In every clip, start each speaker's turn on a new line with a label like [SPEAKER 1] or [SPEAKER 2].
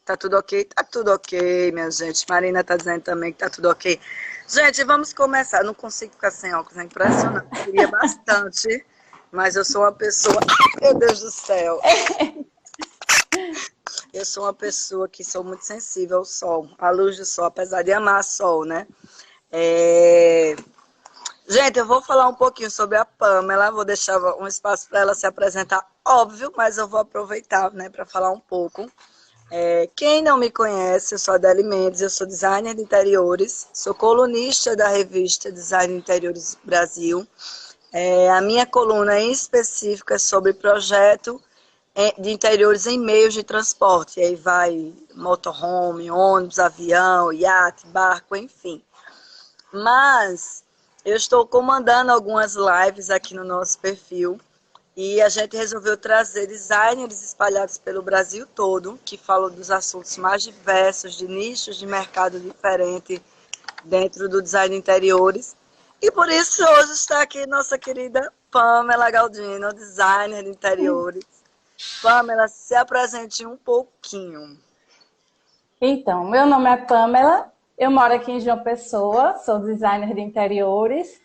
[SPEAKER 1] Tá tudo ok? Tá tudo ok, minha gente. Marina tá dizendo também que tá tudo ok. Gente, vamos começar. Eu não consigo ficar sem óculos, é impressionante. Eu queria bastante, mas eu sou uma pessoa. Ai, meu Deus do céu! Eu sou uma pessoa que sou muito sensível ao sol, à luz do sol, apesar de amar sol, né? É... Gente, eu vou falar um pouquinho sobre a Pamela, vou deixar um espaço para ela se apresentar, óbvio, mas eu vou aproveitar, né, para falar um pouco. Quem não me conhece, eu sou a Adele Mendes, eu sou designer de interiores, sou colunista da revista Design de Interiores Brasil. A minha coluna em específico é sobre projeto de interiores em meios de transporte. E aí vai motorhome, ônibus, avião, iate, barco, enfim. Mas eu estou comandando algumas lives aqui no nosso perfil e a gente resolveu trazer designers espalhados pelo Brasil todo, que falam dos assuntos mais diversos, de nichos de mercado diferentes dentro do design de interiores. E por isso hoje está aqui nossa querida Pamela Galdino, designer de interiores. Pamela, se apresente um pouquinho.
[SPEAKER 2] Então, meu nome é Pamela, eu moro aqui em João Pessoa, sou designer de interiores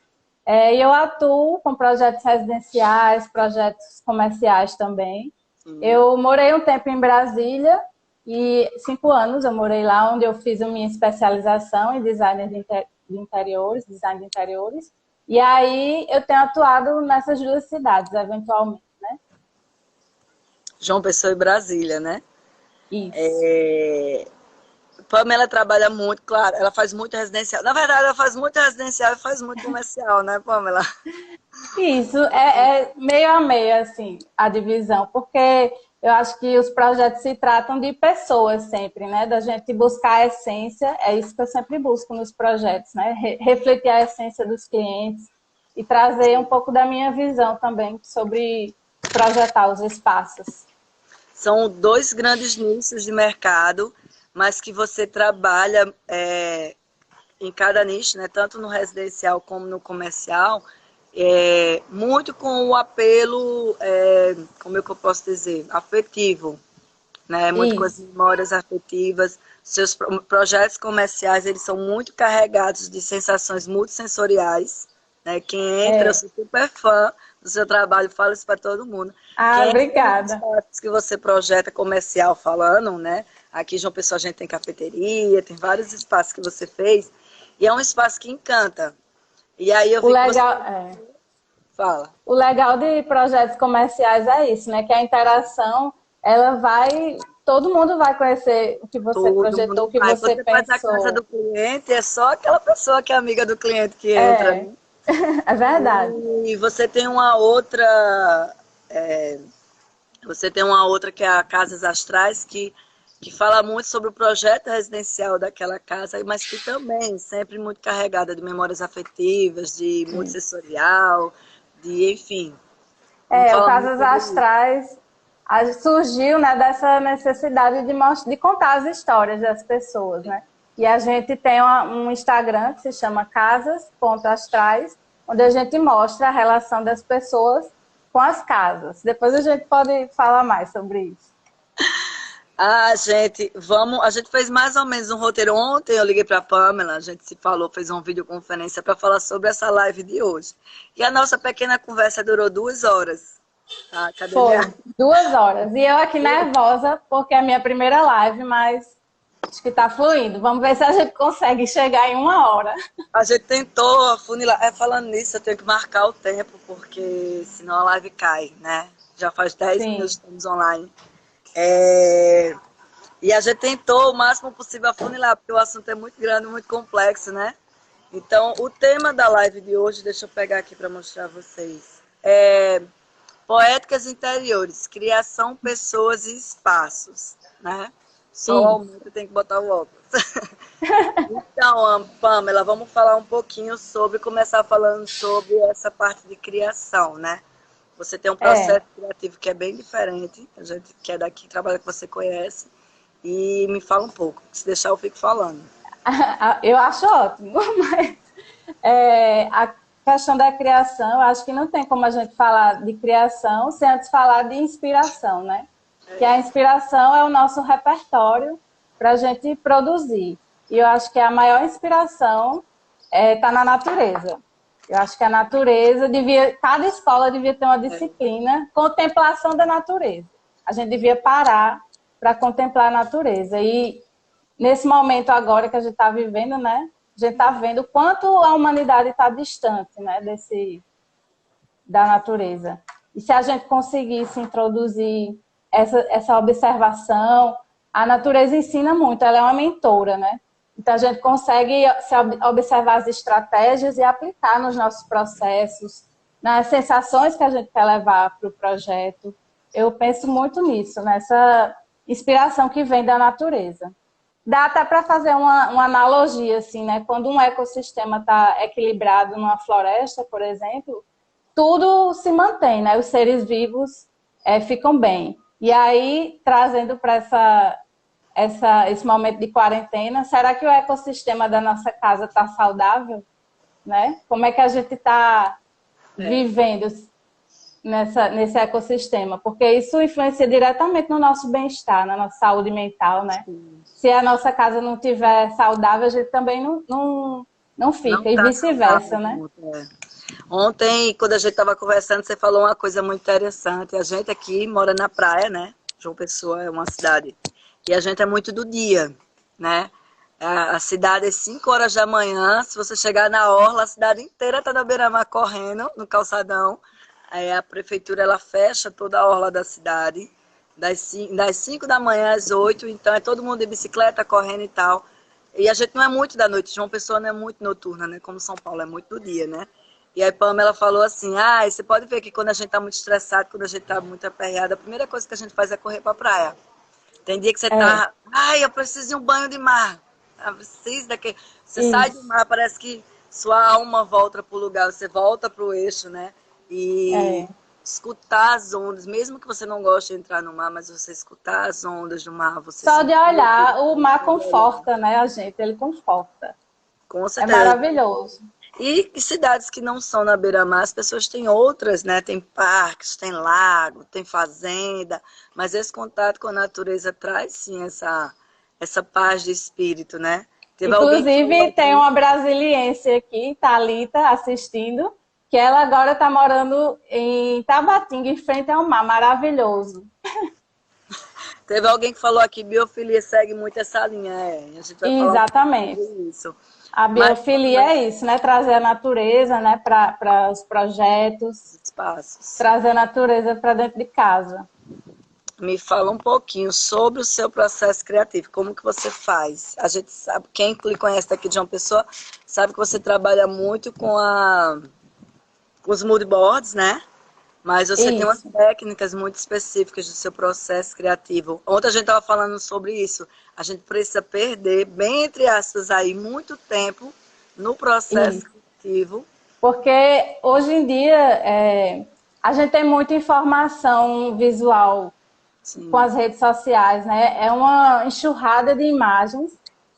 [SPEAKER 2] e eu atuo com projetos residenciais, projetos comerciais também. Eu morei um tempo em Brasília e 5 anos eu morei lá, onde eu fiz a minha especialização em designer de interiores, design de interiores. E aí eu tenho atuado nessas duas cidades, eventualmente, né?
[SPEAKER 1] João Pessoa e Brasília, né?
[SPEAKER 2] Isso.
[SPEAKER 1] Pamela trabalha muito, claro, ela faz muito residencial. Na verdade, ela faz muito residencial e faz muito comercial, né, Pamela?
[SPEAKER 2] Isso é meio a meio, assim, a divisão, porque eu acho que os projetos se tratam de pessoas sempre, né? Da gente buscar a essência, é isso que eu sempre busco nos projetos, né? Refletir a essência dos clientes e trazer um pouco da minha visão também sobre projetar os espaços.
[SPEAKER 1] São dois grandes nichos de mercado, mas que você trabalha em cada nicho, né, tanto no residencial como no comercial, muito com o apelo, como é que eu posso dizer, afetivo, né, muito com as
[SPEAKER 2] Isso.
[SPEAKER 1] memórias afetivas. Seus projetos comerciais, eles são muito carregados de sensações multissensoriais, né? Quem entra, eu
[SPEAKER 2] É.
[SPEAKER 1] sou super fã do seu trabalho, falo isso para todo mundo.
[SPEAKER 2] Ah,
[SPEAKER 1] Quem entra nos
[SPEAKER 2] obrigada.
[SPEAKER 1] espaços que você projeta comercial falando, né? Aqui em João Pessoa a gente tem cafeteria, tem vários espaços que você fez, e é um espaço que encanta. E aí eu
[SPEAKER 2] O
[SPEAKER 1] vi que você
[SPEAKER 2] legal,
[SPEAKER 1] fala.
[SPEAKER 2] O legal de projetos comerciais é isso, né? Que a interação, ela vai, todo mundo vai conhecer o que você
[SPEAKER 1] Todo
[SPEAKER 2] projetou,
[SPEAKER 1] mundo
[SPEAKER 2] o que
[SPEAKER 1] vai.
[SPEAKER 2] você
[SPEAKER 1] Você faz a casa
[SPEAKER 2] pensou.
[SPEAKER 1] do cliente, é só aquela pessoa que é amiga do cliente que entra,
[SPEAKER 2] É,
[SPEAKER 1] né?
[SPEAKER 2] é verdade.
[SPEAKER 1] E você tem uma outra, você tem uma outra que é a Casas Astrais, que fala muito sobre o projeto residencial daquela casa, mas que também sempre muito carregada de memórias afetivas, de multissensorial, de enfim. Vamos
[SPEAKER 2] O
[SPEAKER 1] falar muito
[SPEAKER 2] Casas
[SPEAKER 1] sobre isso.
[SPEAKER 2] Astrais surgiu, né, dessa necessidade de contar as histórias das pessoas, né? E a gente tem um Instagram que se chama casas.astrais, onde a gente mostra a relação das pessoas com as casas. Depois a gente pode falar mais sobre isso.
[SPEAKER 1] Ah, gente, vamos. A gente fez mais ou menos um roteiro ontem. Eu liguei para a Pamela, a gente se falou, fez uma videoconferência para falar sobre essa live de hoje. E a nossa pequena conversa durou 2 horas. Tá? Cadê minha.
[SPEAKER 2] Foi 2 horas. E eu aqui nervosa, porque é a minha primeira live, mas acho que tá fluindo. Vamos ver se a gente consegue chegar em 1 hora.
[SPEAKER 1] A gente tentou afunilar. Falando nisso, eu tenho que marcar o tempo, porque senão a live cai, né? Já faz 10 minutos
[SPEAKER 2] Sim.
[SPEAKER 1] que estamos online. É, E a gente tentou o máximo possível afunilar, porque o assunto é muito grande, muito complexo, né? Então, o tema da live de hoje, deixa eu pegar aqui para mostrar a vocês. Poéticas interiores, criação, pessoas e espaços, né? Só o
[SPEAKER 2] Isso.
[SPEAKER 1] aumento tem que botar o óculos. Então, Pamela, vamos falar um pouquinho sobre, começar falando sobre essa parte de criação, né? Você tem um
[SPEAKER 2] É.
[SPEAKER 1] processo criativo que é bem diferente, a gente que é daqui, trabalha que você conhece, e me fala um pouco, se deixar eu fico falando.
[SPEAKER 2] Eu acho ótimo, mas a questão da criação, eu acho que não tem como a gente falar de criação sem antes falar de inspiração, né? Que a inspiração é o nosso repertório para a gente produzir. E eu acho que a maior inspiração está na natureza. Eu acho que a natureza cada escola devia ter uma disciplina, contemplação da natureza. A gente devia parar para contemplar a natureza. E nesse momento agora que a gente está vivendo, né, a gente está vendo o quanto a humanidade está distante, né, da natureza. E se a gente conseguisse introduzir essa observação, a natureza ensina muito, ela é uma mentora, né? Então, a gente consegue observar as estratégias e aplicar nos nossos processos, nas sensações que a gente quer levar para o projeto. Eu penso muito nisso, nessa inspiração que vem da natureza. Dá até para fazer uma analogia, assim, né? Quando um ecossistema está equilibrado numa floresta, por exemplo, tudo se mantém, né? Os seres vivos ficam bem. E aí, trazendo para esse momento de quarentena, será que o ecossistema da nossa casa está saudável? Né? Como é que a gente está vivendo nesse ecossistema? Porque isso influencia diretamente no nosso bem-estar, na nossa saúde mental, né? Sim. Se a nossa casa não estiver saudável, a gente também não fica, não, e vice-versa, né?
[SPEAKER 1] Ontem, quando a gente estava conversando, você falou uma coisa muito interessante. A gente aqui mora na praia, né? João Pessoa é uma cidade. E a gente é muito do dia, né? A cidade é 5 horas da manhã. Se você chegar na orla, a cidade inteira está na beira-mar correndo, no calçadão. Aí a prefeitura, ela fecha toda a orla da cidade. Das 5 da manhã às 8. Então é todo mundo de bicicleta, correndo e tal. E a gente não é muito da noite. João Pessoa não é muito noturna, né? Como São Paulo é muito do dia, né? E aí Pamela falou assim, você pode ver que quando a gente tá muito estressado, quando a gente tá muito aperreado, a primeira coisa que a gente faz é correr pra praia. Tem dia que você tá, eu preciso de um banho de mar. Você sai do mar, parece que sua alma volta pro lugar, você volta pro eixo, né? E escutar as ondas, mesmo que você não goste de entrar no mar, mas você escutar as ondas do mar, você
[SPEAKER 2] só de olhar, o mar conforta, né, a gente? Ele conforta.
[SPEAKER 1] Com certeza.
[SPEAKER 2] É maravilhoso.
[SPEAKER 1] E cidades que não são na beira-mar, as pessoas têm outras, né? Tem parques, tem lago, tem fazenda, mas esse contato com a natureza traz, sim, essa paz de espírito, né?
[SPEAKER 2] Inclusive, tem uma brasiliense aqui, Thalita, assistindo, que ela agora está morando em Tabatinga, em frente ao mar, maravilhoso.
[SPEAKER 1] Teve alguém que falou aqui, biofilia segue muito essa linha, a gente vai
[SPEAKER 2] Exatamente.
[SPEAKER 1] falar sobre isso.
[SPEAKER 2] A biofilia é isso, né? Trazer a natureza, né, para os projetos,
[SPEAKER 1] espaços.
[SPEAKER 2] Trazer a natureza para dentro de casa.
[SPEAKER 1] Me fala um pouquinho sobre o seu processo criativo, como que você faz? A gente sabe, quem lhe conhece daqui de uma pessoa, sabe que você trabalha muito com os mood boards, né? Mas você tem umas técnicas muito específicas do seu processo criativo. Ontem a gente estava falando sobre isso. A gente precisa perder, bem entre aspas, aí, muito tempo no processo criativo.
[SPEAKER 2] Porque hoje em dia a gente tem muita informação visual com as redes sociais, né? É uma enxurrada de imagens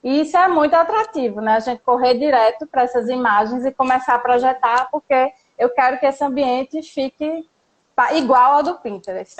[SPEAKER 2] e isso é muito atrativo, né? A gente correr direto para essas imagens e começar a projetar, porque eu quero que esse ambiente fique igual ao do Pinterest.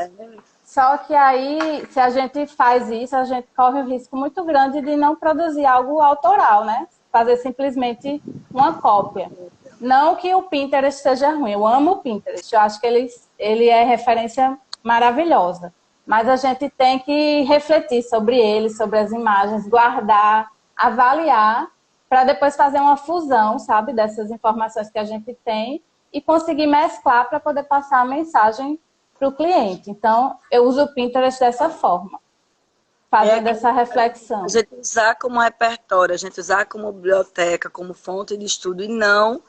[SPEAKER 2] Só que aí, se a gente faz isso, a gente corre um risco muito grande de não produzir algo autoral, né? Fazer simplesmente uma cópia. Não que o Pinterest seja ruim, eu amo o Pinterest, eu acho que ele é referência maravilhosa. Mas a gente tem que refletir sobre ele, sobre as imagens, guardar, avaliar, para depois fazer uma fusão, sabe, dessas informações que a gente tem e conseguir mesclar para poder passar a mensagem para o cliente. Então, eu uso o Pinterest dessa forma, fazendo essa reflexão.
[SPEAKER 1] A gente usar como repertório, a gente usar como biblioteca, como fonte de estudo e não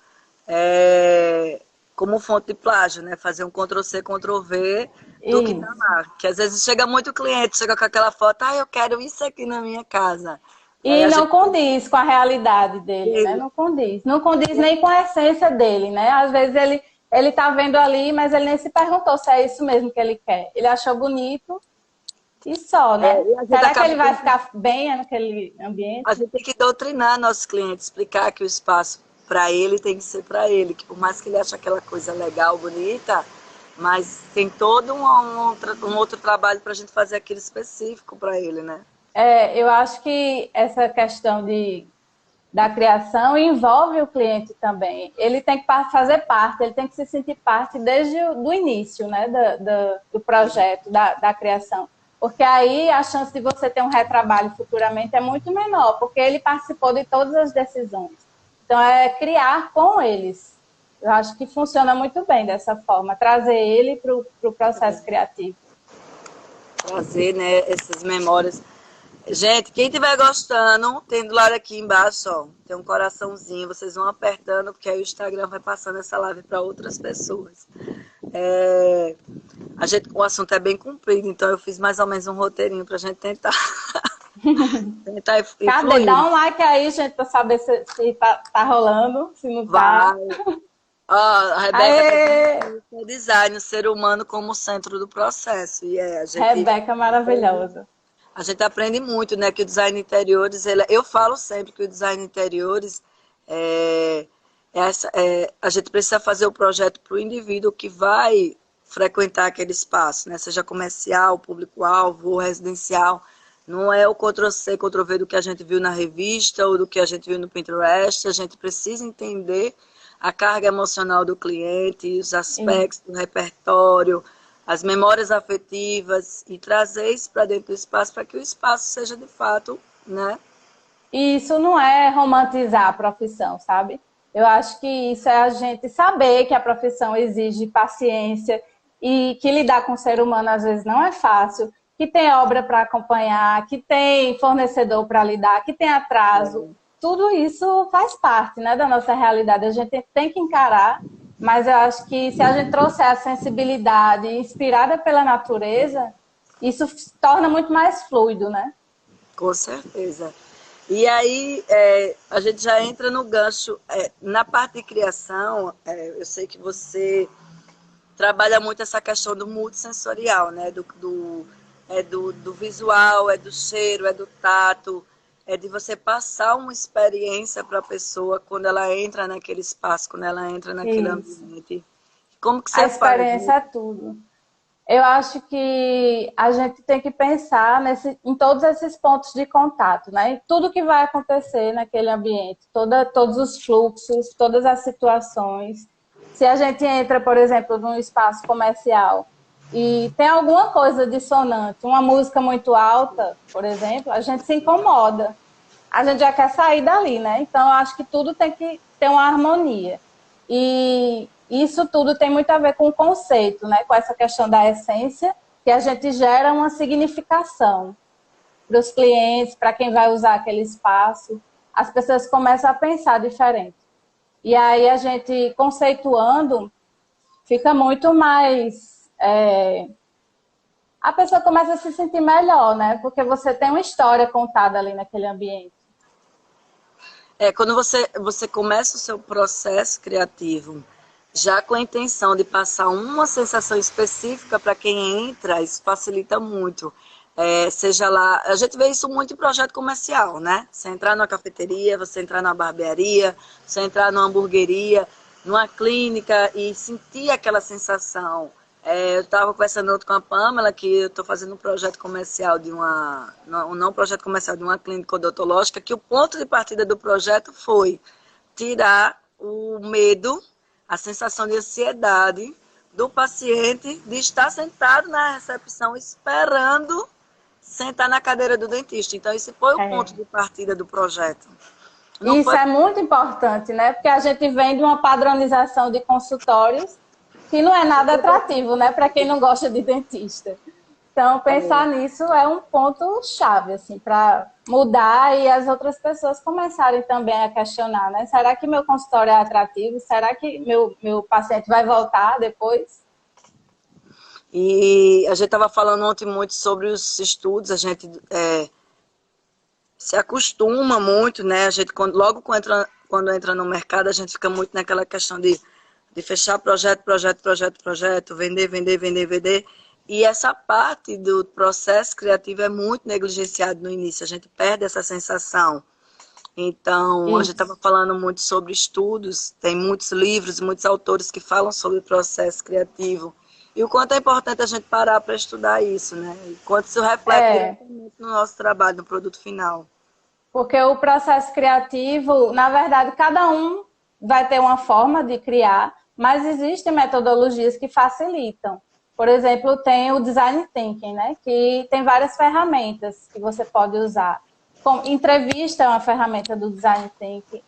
[SPEAKER 1] como fonte de plágio, né? Fazer um Ctrl+C, Ctrl+V do que tá lá. Que às vezes chega muito cliente, chega com aquela foto, eu quero isso aqui na minha casa.
[SPEAKER 2] E não condiz com a realidade dele, né? Não condiz. Não condiz nem com a essência dele, né? Às vezes ele tá vendo ali, mas ele nem se perguntou se é isso mesmo que ele quer. Ele achou bonito e só, né? Será que ele vai ficar bem naquele ambiente?
[SPEAKER 1] A gente tem que doutrinar nossos clientes, explicar que o espaço para ele tem que ser para ele, que por mais que ele ache aquela coisa legal, bonita, mas tem todo um outro trabalho para a gente fazer aquilo específico para ele, né?
[SPEAKER 2] Eu acho que essa questão da criação envolve o cliente também. Ele tem que fazer parte, ele tem que se sentir parte desde o início, né, do projeto, da criação. Porque aí a chance de você ter um retrabalho futuramente é muito menor, porque ele participou de todas as decisões. Então, é criar com eles. Eu acho que funciona muito bem dessa forma, trazer ele para o processo criativo.
[SPEAKER 1] Trazer, né, essas memórias. Gente, quem estiver gostando, tem do lado aqui embaixo, ó, tem um coraçãozinho, vocês vão apertando, porque aí o Instagram vai passando essa live para outras pessoas. O assunto é bem comprido, então eu fiz mais ou menos um roteirinho para a gente tentar ir
[SPEAKER 2] Cadê?
[SPEAKER 1] fluindo.
[SPEAKER 2] Dá um like aí, gente, para saber se tá rolando, se não tá.
[SPEAKER 1] Vai. Ó, a Rebeca tá dizendo design, o ser humano como centro do processo. E
[SPEAKER 2] Rebeca maravilhosa.
[SPEAKER 1] a gente aprende muito, né? Que o design de interiores, eu falo sempre que o design de interiores a gente precisa fazer o projeto para o indivíduo que vai frequentar aquele espaço, né? Seja comercial, público-alvo ou residencial. Não é o Ctrl+C, Ctrl+V do que a gente viu na revista ou do que a gente viu no Pinterest. A gente precisa entender a carga emocional do cliente, os aspectos do repertório, as memórias afetivas e trazer isso para dentro do espaço para que o espaço seja de fato, né?
[SPEAKER 2] E isso não é romantizar a profissão, sabe? Eu acho que isso é a gente saber que a profissão exige paciência e que lidar com o ser humano às vezes não é fácil, que tem obra para acompanhar, que tem fornecedor para lidar, que tem atraso. Tudo isso faz parte, né, da nossa realidade. A gente tem que encarar, mas eu acho que se a gente trouxer a sensibilidade inspirada pela natureza, isso torna muito mais fluido, né?
[SPEAKER 1] Com certeza. E aí a gente já entra no gancho. Na parte de criação, eu sei que você trabalha muito essa questão do multissensorial, né? Do visual, do cheiro, do tato, de você passar uma experiência para a pessoa quando ela entra naquele espaço, quando ela entra naquele
[SPEAKER 2] Isso.
[SPEAKER 1] ambiente. Como que
[SPEAKER 2] A
[SPEAKER 1] você faz?
[SPEAKER 2] experiência é tudo. Eu acho que a gente tem que pensar em todos esses pontos de contato, né? Em tudo que vai acontecer naquele ambiente, todos os fluxos, todas as situações. Se a gente entra, por exemplo, num espaço comercial e tem alguma coisa dissonante, uma música muito alta, por exemplo, a gente se incomoda. A gente já quer sair dali, né? Então, eu acho que tudo tem que ter uma harmonia. E isso tudo tem muito a ver com o conceito, né? Com essa questão da essência, que a gente gera uma significação para os clientes, para quem vai usar aquele espaço. As pessoas começam a pensar diferente. E aí a gente, conceituando, fica muito mais... A pessoa começa a se sentir melhor, né? Porque você tem uma história contada ali naquele ambiente.
[SPEAKER 1] Quando você começa o seu processo criativo, já com a intenção de passar uma sensação específica para quem entra, isso facilita muito. Seja lá, a gente vê isso muito em projeto comercial, né? Você entrar numa cafeteria, você entrar numa barbearia, você entrar numa hamburgueria, numa clínica e sentir aquela sensação. Eu estava conversando outro com a Pamela, que eu estou fazendo um projeto comercial não projeto comercial, de uma clínica odontológica, que o ponto de partida do projeto foi tirar o medo, a sensação de ansiedade do paciente de estar sentado na recepção esperando sentar na cadeira do dentista. Então, esse foi o ponto de partida do projeto.
[SPEAKER 2] Isso é muito importante, né? Porque a gente vem de uma padronização de consultórios que não é nada atrativo, né? Para quem não gosta de dentista. Então, pensar nisso é um ponto chave, assim, para mudar e as outras pessoas começarem também a questionar, né? Será que meu consultório é atrativo? Será que meu paciente vai voltar depois?
[SPEAKER 1] E a gente estava falando ontem muito sobre os estudos, a gente se acostuma muito, né? A gente, quando entra no mercado, a gente fica muito naquela questão de fechar projeto, vender. E essa parte do processo criativo é muito negligenciado no início, a gente perde essa sensação. Então, a gente estava falando muito sobre estudos, tem muitos livros, muitos autores que falam sobre o processo criativo. E o quanto é importante a gente parar para estudar isso, né? E quanto isso reflete
[SPEAKER 2] É,
[SPEAKER 1] diretamente no nosso trabalho, no produto final.
[SPEAKER 2] porque o processo criativo, na verdade, cada um vai ter uma forma de criar, mas existem metodologias que facilitam. Por exemplo, tem o design thinking, né? Que tem várias ferramentas que você pode usar. Como entrevista é uma ferramenta do design thinking.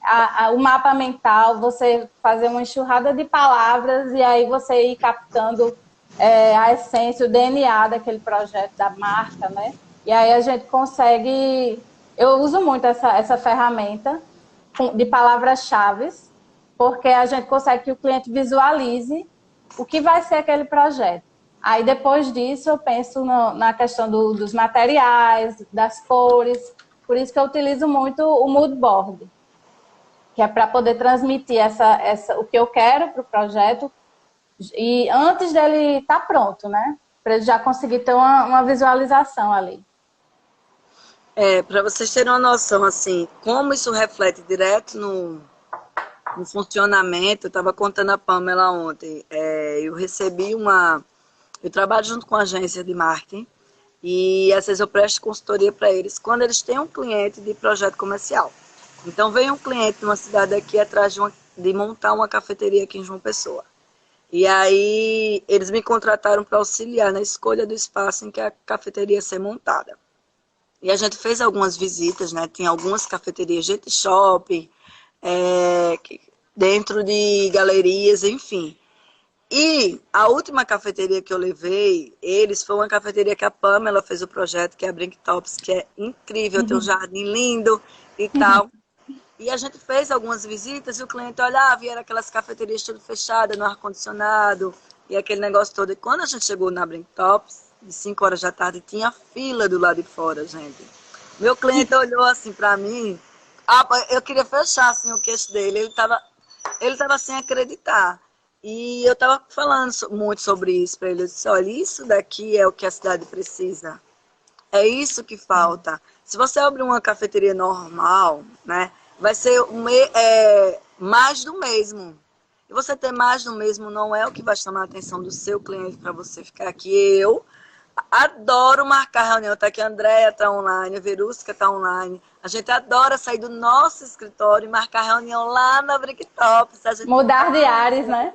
[SPEAKER 2] O mapa mental, você fazer uma enxurrada de palavras e aí você ir captando a essência, o DNA daquele projeto, da marca, né? E aí a gente consegue. Eu uso muito essa ferramenta de palavras-chave, porque a gente consegue que o cliente visualize o que vai ser aquele projeto. Aí, depois disso, eu penso na questão dos materiais, das cores. Por isso que eu utilizo muito o mood board, que é para poder transmitir o que eu quero para o projeto e antes dele estar pronto, né? Para ele já conseguir ter uma visualização ali.
[SPEAKER 1] Para vocês terem uma noção, assim, como isso reflete direto no funcionamento, eu estava contando a Pamela ontem, eu recebi eu trabalho junto com a agência de marketing e às vezes eu presto consultoria para eles quando eles têm um cliente de projeto comercial. Então vem um cliente numa cidade aqui atrás de montar uma cafeteria aqui em João Pessoa. E aí eles me contrataram para auxiliar na escolha do espaço em que a cafeteria ia ser montada. E a gente fez algumas visitas, né? Tinha algumas cafeterias, gente shop, é, dentro de galerias, enfim. E a última cafeteria que eu levei, foi uma cafeteria que a Pamela fez o projeto, que é a Brinktops, que é incrível, tem um jardim lindo e tal. E a gente fez algumas visitas e o cliente olhava e era aquelas cafeterias tudo fechadas, no ar-condicionado e aquele negócio todo. E quando a gente chegou na Brinktops, de 5 horas da tarde, tinha fila do lado de fora, gente. Meu cliente olhou assim para mim, eu queria fechar assim o queixo dele, ele tava sem acreditar. E eu estava falando muito sobre isso para ele. Eu disse, olha, isso daqui é o que a cidade precisa. É isso que falta. Se você abrir uma cafeteria normal, né, vai ser mais do mesmo. E você ter mais do mesmo não é o que vai chamar a atenção do seu cliente para você ficar aqui. Eu adoro marcar reunião. Tá aqui a Andréia tá online, a Verusca tá online. A gente adora sair do nosso escritório e marcar reunião lá na Bricktops. A gente
[SPEAKER 2] Mudar de ares, né?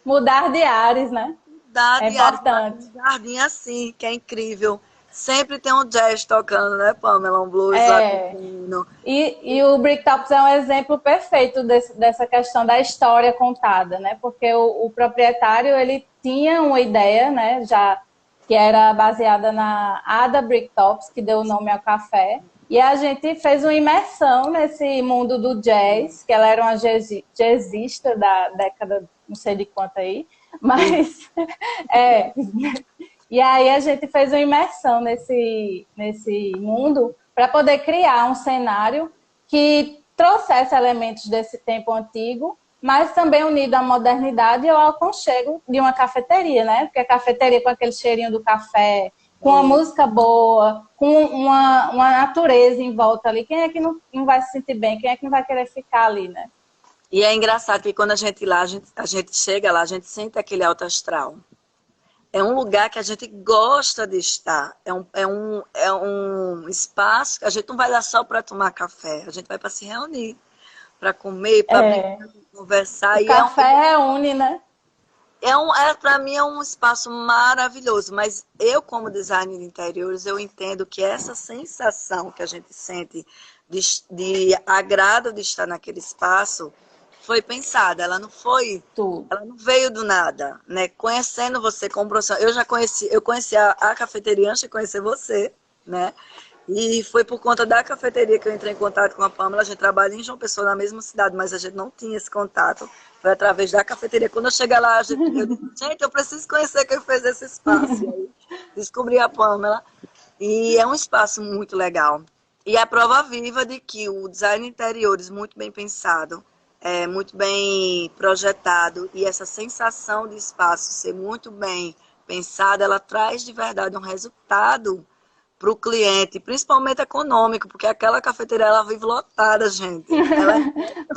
[SPEAKER 2] Mudar de ares, né?
[SPEAKER 1] dá
[SPEAKER 2] É
[SPEAKER 1] diário
[SPEAKER 2] importante.
[SPEAKER 1] um jardim assim, que é incrível. Sempre tem um jazz tocando, né, Pamela? Um blues lá
[SPEAKER 2] É.
[SPEAKER 1] tocando.
[SPEAKER 2] E o Bricktops é um exemplo perfeito dessa questão da história contada, né? Porque o proprietário, ele tinha uma ideia, né? Já que era baseada na Ada Bricktops, que deu o nome ao café. E a gente fez uma imersão nesse mundo do jazz, que ela era uma jazzista da década, não sei de quanto aí, mas é. E aí a gente fez uma imersão nesse mundo para poder criar um cenário que trouxesse elementos desse tempo antigo, mas também unido à modernidade e ao aconchego de uma cafeteria, né? Porque a cafeteria com aquele cheirinho do café, com uma música boa, com uma natureza em volta ali, quem é que não vai se sentir bem? Quem é que não vai querer ficar ali, né?
[SPEAKER 1] E é engraçado que quando a gente chega lá, a gente sente aquele alto astral. É um lugar que a gente gosta de estar. É um espaço que a gente não vai lá só para tomar café, a gente vai para se reunir, para comer, para brincar, pra
[SPEAKER 2] O
[SPEAKER 1] conversar.
[SPEAKER 2] café reúne, né?
[SPEAKER 1] Para mim é um espaço maravilhoso, mas eu, como designer de interiores, eu entendo que essa sensação que a gente sente de agrado de estar naquele espaço foi pensada,
[SPEAKER 2] Tudo.
[SPEAKER 1] ela não veio do nada, né? Conhecendo você como profissional, eu conheci a cafeteria antes de conhecer você, né? E foi por conta da cafeteria que eu entrei em contato com a Pamela. A gente trabalha em João Pessoa, na mesma cidade, mas a gente não tinha esse contato. Foi através da cafeteria. Quando eu cheguei lá, eu disse, gente, eu preciso conhecer quem fez esse espaço. E aí, descobri a Pamela. E é um espaço muito legal. E é a prova viva de que o design de interiores, muito bem pensado, muito bem projetado, e essa sensação de espaço ser muito bem pensada, ela traz de verdade um resultado para o cliente, principalmente econômico, porque aquela cafeteria ela vive lotada, gente. Ela...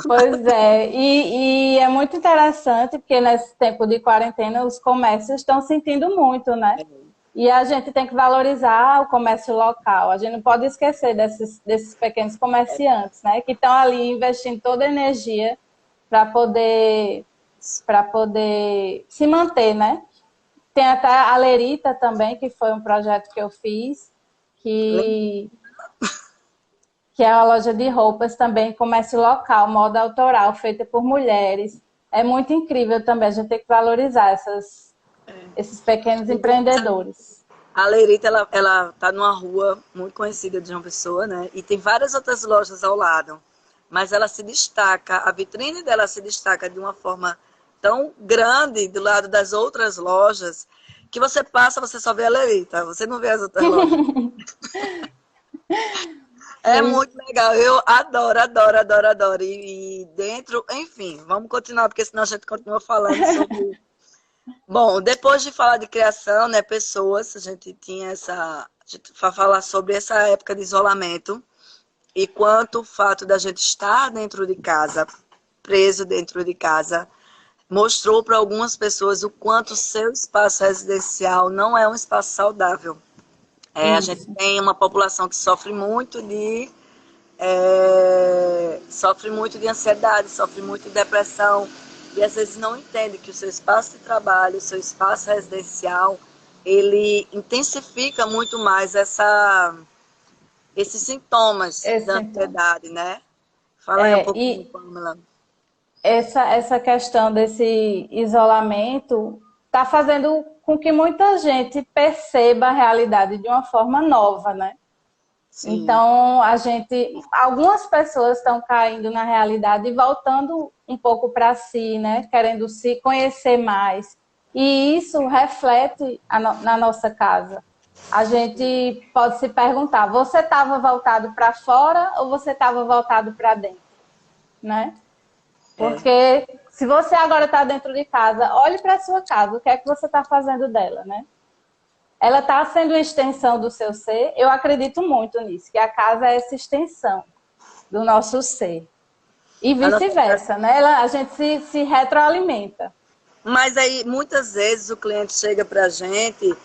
[SPEAKER 2] Pois é, e é muito interessante porque nesse tempo de quarentena os comércios estão sentindo muito, né? E a gente tem que valorizar o comércio local. A gente não pode esquecer desses pequenos comerciantes, né? Que estão ali investindo toda a energia para poder se manter, né? Tem até a Lerita também, que foi um projeto que eu fiz, que é uma loja de roupas também, comércio local, moda autoral, feita por mulheres. É muito incrível também, a gente tem que valorizar esses pequenos empreendedores.
[SPEAKER 1] A Leirita, ela tá numa rua muito conhecida de João Pessoa, né? E tem várias outras lojas ao lado. Mas ela se destaca, a vitrine dela se destaca de uma forma tão grande do lado das outras lojas, que você passa, você só vê a Leirita, você não vê as outras lojas. É muito legal, eu adoro, adoro, adoro, adoro. E dentro, enfim, vamos continuar, porque senão a gente continua falando sobre... Bom, depois de falar de criação, né, pessoas, a gente tinha a gente vai falar sobre essa época de isolamento e quanto o fato da gente estar dentro de casa, preso dentro de casa, mostrou para algumas pessoas o quanto o seu espaço residencial não é um espaço saudável. A gente tem uma população que sofre muito de ansiedade, sofre muito de depressão, e às vezes não entende que o seu espaço de trabalho, o seu espaço residencial, ele intensifica muito mais esses sintomas da ansiedade, né? Fala aí um pouquinho, Pamela.
[SPEAKER 2] Essa questão desse isolamento está fazendo com que muita gente perceba a realidade de uma forma nova, né? Sim. Então, algumas pessoas estão caindo na realidade e voltando um pouco para si, né? Querendo se conhecer mais. E isso reflete na nossa casa. A gente pode se perguntar, você estava voltado para fora ou você estava voltado para dentro? Né? Porque se você agora está dentro de casa, olhe para a sua casa, o que é que você está fazendo dela, né? Ela está sendo uma extensão do seu ser. Eu acredito muito nisso, que a casa é essa extensão do nosso ser. E vice-versa, né? A gente se retroalimenta.
[SPEAKER 1] Mas aí, muitas vezes, o cliente chega para a gente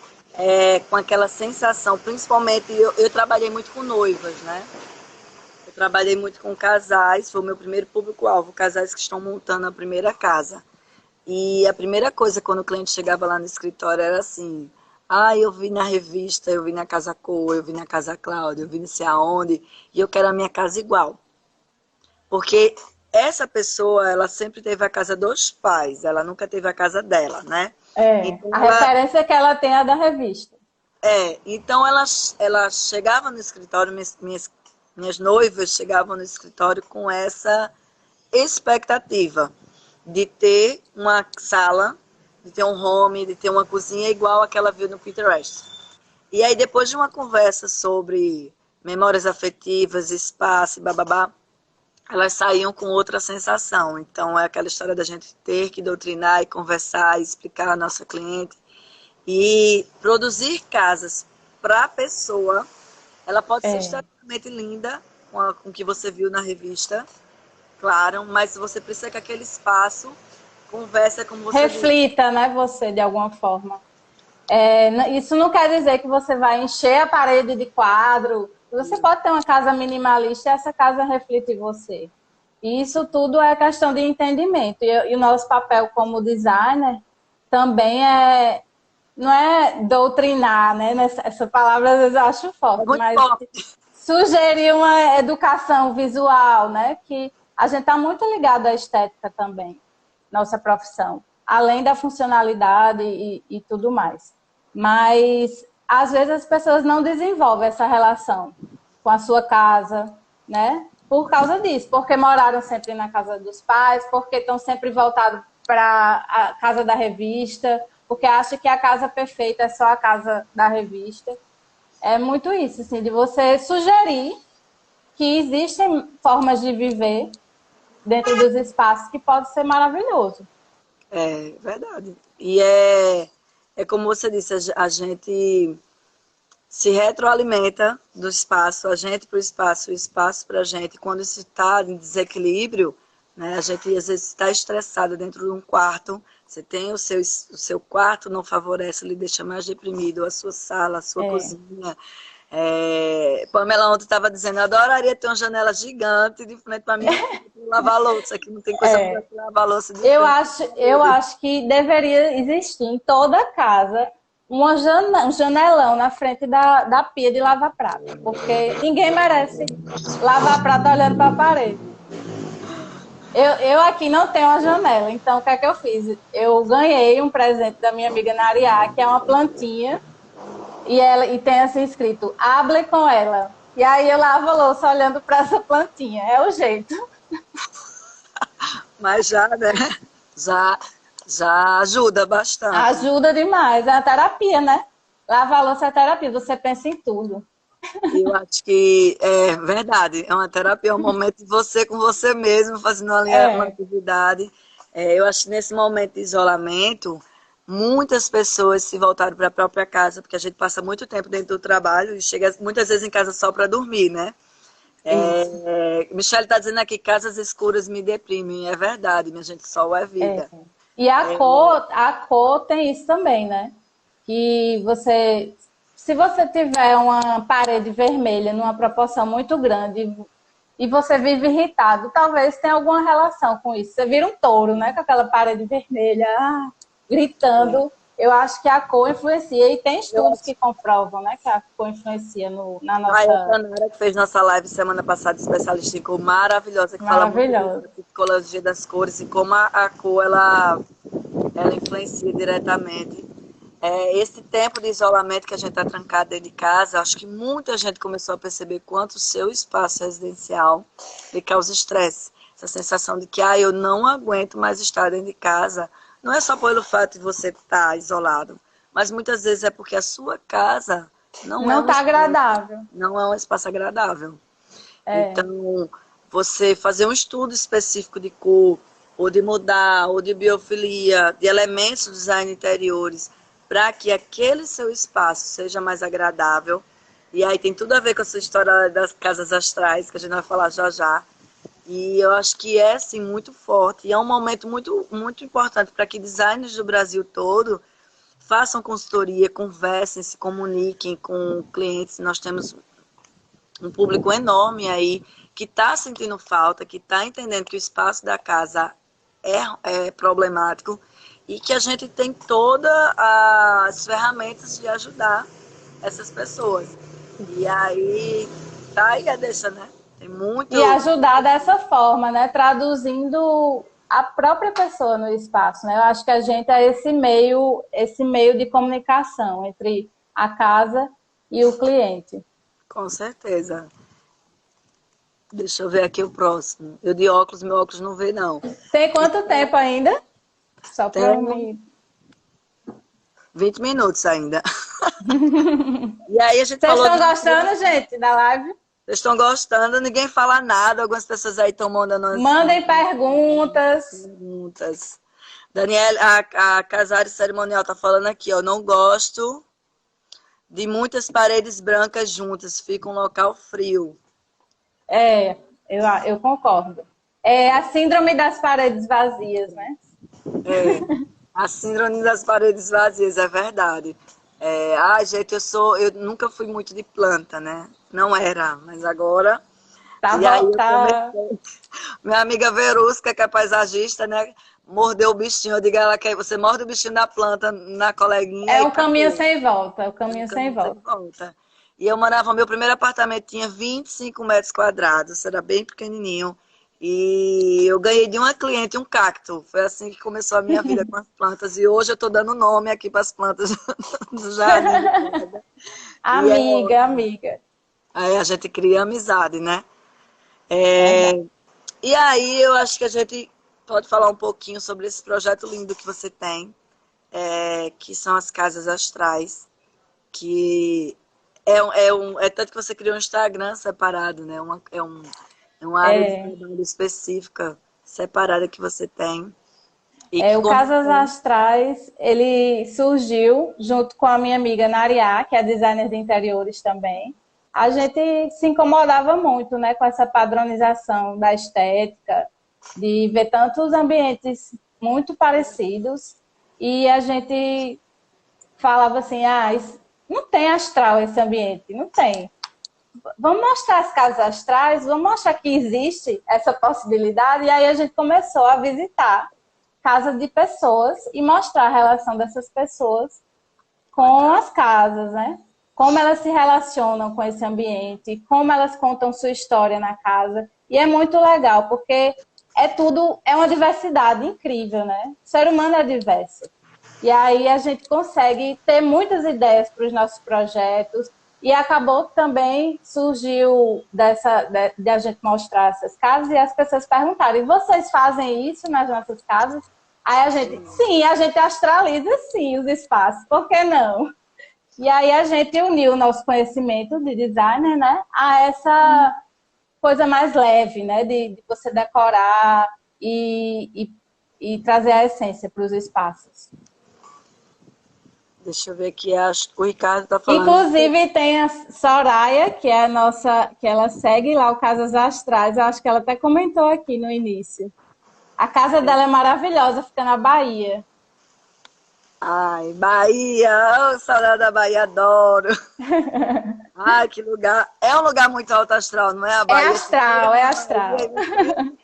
[SPEAKER 1] com aquela sensação, principalmente, eu trabalhei muito com noivas, né? Eu trabalhei muito com casais, foi o meu primeiro público-alvo, casais que estão montando a primeira casa. E a primeira coisa, quando o cliente chegava lá no escritório, era assim... eu vi na revista, eu vi na Casa Cor, eu vi na Casa Cláudia, eu vi não sei aonde, e eu quero a minha casa igual. Porque essa pessoa, ela sempre teve a casa dos pais, ela nunca teve a casa dela, né?
[SPEAKER 2] Então, a referência que ela tem é a da revista.
[SPEAKER 1] Então ela chegava no escritório, minhas noivas chegavam no escritório com essa expectativa de ter uma sala, de ter um home, de ter uma cozinha igual a que ela viu no Pinterest. E aí, depois de uma conversa sobre memórias afetivas, espaço, bababá, elas saíam com outra sensação. Então, é aquela história da gente ter que doutrinar e conversar e explicar à nossa cliente. E produzir casas para a pessoa, ela pode ser extremamente linda, com o que você viu na revista, claro, mas você precisa que aquele espaço conversa como você
[SPEAKER 2] reflita, né, você, de alguma forma. Isso não quer dizer que você vai encher a parede de quadro. Você pode ter uma casa minimalista e essa casa reflete em você. E isso tudo é questão de entendimento. E o nosso papel como designer também não é doutrinar, né? Essa palavra às vezes eu acho forte, mas sugerir uma educação visual, né? Que a gente está muito ligado à estética também, nossa profissão, além da funcionalidade e tudo mais. Mas, às vezes, as pessoas não desenvolvem essa relação com a sua casa, né? Por causa disso, porque moraram sempre na casa dos pais, porque estão sempre voltados para a casa da revista, porque acham que a casa perfeita é só a casa da revista. É muito isso, assim, de você sugerir que existem formas de viver dentro dos espaços que pode ser maravilhoso.
[SPEAKER 1] É verdade. E é como você disse, a gente se retroalimenta do espaço, a gente para o espaço para a gente. Quando isso está em desequilíbrio, né, a gente às vezes está estressado dentro de um quarto, você tem o seu quarto, não favorece, lhe deixa mais deprimido, a sua sala, a sua cozinha. Pamela ontem estava dizendo, eu adoraria ter uma janela gigante de frente para mim lavar louça, que não tem coisa melhor que lavar louça de frente.
[SPEAKER 2] Eu acho que deveria existir em toda casa um janelão na frente da pia de lavar prato, porque ninguém merece lavar prato olhando para a parede. Eu aqui não tenho uma janela, então o que é que eu fiz? Eu ganhei um presente da minha amiga Nariá, que é uma plantinha, e tem assim escrito, hable com ela. E aí eu lavo a louça olhando para essa plantinha, é o jeito.
[SPEAKER 1] Mas já, né? Já ajuda bastante.
[SPEAKER 2] Ajuda demais, é uma terapia, né? Lavar a louça é terapia, você pensa em tudo.
[SPEAKER 1] Eu acho que é verdade, é uma terapia, é um momento de você com você mesmo, fazendo uma atividade. Eu acho que nesse momento de isolamento, muitas pessoas se voltaram para a própria casa, porque a gente passa muito tempo dentro do trabalho e chega muitas vezes em casa só para dormir, né? Michelle está dizendo aqui, casas escuras me deprimem. É verdade, minha gente, sol é vida.
[SPEAKER 2] E a cor tem isso também, né? Que se você tiver uma parede vermelha numa proporção muito grande e você vive irritado, talvez tenha alguma relação com isso. Você vira um touro, né? Com aquela parede vermelha, gritando. Eu acho que a cor influencia, e tem estudos que comprovam, né, que a cor influencia na nossa...
[SPEAKER 1] A Tanara, que fez nossa live semana passada, especialista em cor, maravilhosa, que fala muito da psicologia das cores e como a cor, ela influencia diretamente. Esse tempo de isolamento que a gente está trancado dentro de casa, acho que muita gente começou a perceber quanto o seu espaço residencial lhe causa estresse. Essa sensação de que eu não aguento mais estar dentro de casa. Não é só pelo fato de você estar isolado, mas muitas vezes é porque a sua casa não está
[SPEAKER 2] agradável.
[SPEAKER 1] Não é um espaço agradável. Então, você fazer um estudo específico de cor, ou de mudar, ou de biofilia, de elementos do design interiores, para que aquele seu espaço seja mais agradável. E aí tem tudo a ver com a sua história das casas astrais, que a gente vai falar já já. E eu acho que é, sim, muito forte. E é um momento muito, muito importante para que designers do Brasil todo façam consultoria, conversem, se comuniquem com clientes. Nós temos um público enorme aí que está sentindo falta, que está entendendo que o espaço da casa é problemático e que a gente tem todas as ferramentas de ajudar essas pessoas. E aí, tá aí a deixa, né? Tem muito...
[SPEAKER 2] E ajudar dessa forma, né? Traduzindo a própria pessoa no espaço, né? Eu acho que a gente é esse meio de comunicação entre a casa e o cliente.
[SPEAKER 1] Com certeza. Deixa eu ver aqui o próximo. Eu de óculos, meu óculos não vê, não.
[SPEAKER 2] Tem quanto tempo ainda? Só para mim.
[SPEAKER 1] 20 minutos ainda. E aí a gente
[SPEAKER 2] Vocês estão gostando, gente, da live?
[SPEAKER 1] Vocês estão gostando? Ninguém fala nada. Algumas pessoas aí estão mandando...
[SPEAKER 2] Mandem perguntas.
[SPEAKER 1] Daniela, a Casares Cerimonial está falando aqui, ó. Não gosto de muitas paredes brancas juntas. Fica um local frio.
[SPEAKER 2] Eu concordo. É a síndrome das paredes vazias, né?
[SPEAKER 1] A síndrome das paredes vazias, é verdade. Gente, eu nunca fui muito de planta, né? Não era, mas agora... Minha amiga Verusca, que é paisagista, né? Mordeu o bichinho. Eu digo a ela que você morde o bichinho da planta na coleguinha.
[SPEAKER 2] É um caminho sem volta. Sem volta.
[SPEAKER 1] E eu morava, meu primeiro apartamento tinha 25 metros quadrados, era bem pequenininho. E eu ganhei de uma cliente um cacto. Foi assim que começou a minha vida com as plantas. E hoje eu estou dando nome aqui para as plantas do jardim.
[SPEAKER 2] Amiga.
[SPEAKER 1] Aí a gente cria amizade, né? E aí eu acho que a gente pode falar um pouquinho sobre esse projeto lindo que você tem, que são as casas astrais, que é tanto que você criou um Instagram separado, né? Uma área de trabalho específica, separada que você tem. E que
[SPEAKER 2] O Casas Astrais, ele surgiu junto com a minha amiga Nariá, que é designer de interiores também. A gente se incomodava muito, né, com essa padronização da estética, de ver tantos ambientes muito parecidos, e a gente falava assim, não tem astral esse ambiente, não tem. Vamos mostrar as casas astrais, vamos mostrar que existe essa possibilidade, e aí a gente começou a visitar casas de pessoas e mostrar a relação dessas pessoas com as casas, né? Como elas se relacionam com esse ambiente, como elas contam sua história na casa. E é muito legal, porque é uma diversidade incrível, né? O ser humano é diverso. E aí a gente consegue ter muitas ideias para os nossos projetos. E acabou também, surgiu de a gente mostrar essas casas e as pessoas perguntarem, vocês fazem isso nas nossas casas? Aí a gente astraliza sim os espaços, por que não? E aí a gente uniu o nosso conhecimento de designer, né, a essa coisa mais leve, né, de você decorar e trazer a essência para os espaços.
[SPEAKER 1] Deixa eu ver aqui, o Ricardo está falando.
[SPEAKER 2] Inclusive tem a Soraya, que é a nossa, que ela segue lá o Casas Astrais, eu acho que ela até comentou aqui no início. A casa dela é maravilhosa, fica na Bahia.
[SPEAKER 1] Ai, Bahia, oh, saudade da Bahia, adoro. Ai, que lugar. É um lugar muito alto astral, não é a Bahia?
[SPEAKER 2] É astral.